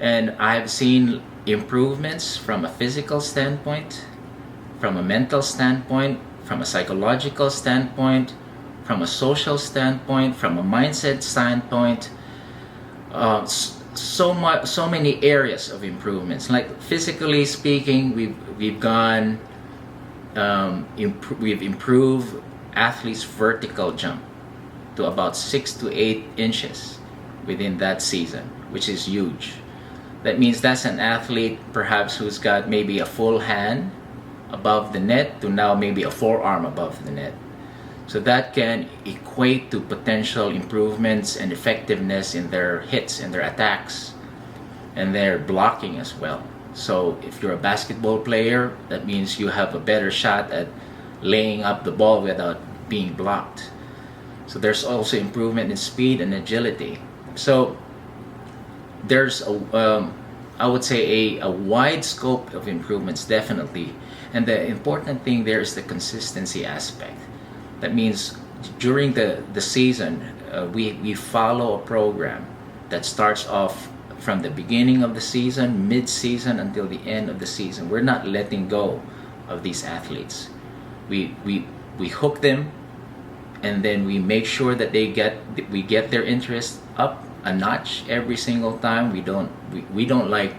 And I've seen improvements from a physical standpoint, from a mental standpoint, from a psychological standpoint, from a social standpoint, from a mindset standpoint. So many areas of improvements. Like physically speaking, we've gone we've improved athletes' vertical jump to about 6 to 8 inches within that season, which is huge. That means that's an athlete perhaps who's got maybe a full hand above the net to now maybe a forearm above the net. So that can equate to potential improvements and effectiveness in their hits and their attacks and their blocking as well. So if you're a basketball player, that means you have a better shot at laying up the ball without being blocked. So there's also improvement in speed and agility. So there's I would say a wide scope of improvements, definitely. And the important thing there is the consistency aspect. That means during the season, we follow a program that starts off from the beginning of the season, mid-season, until the end of the season. We're not letting go of these athletes. We hook them, and then we make sure that we get their interest up a notch every single time. We don't like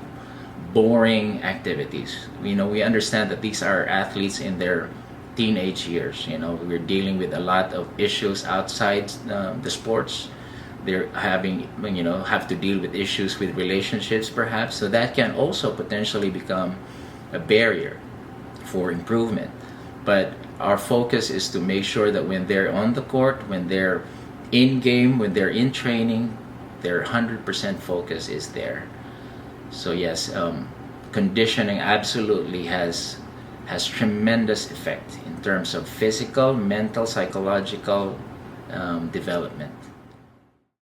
boring activities. We understand that these are athletes in their teenage years. We're dealing with a lot of issues outside the sports. They're have to deal with issues with relationships perhaps, so that can also potentially become a barrier for improvement. But our focus is to make sure that when they're on the court, when they're in game, when they're in training, their 100% focus is there. So yes, conditioning absolutely has tremendous effect in terms of physical, mental, psychological development.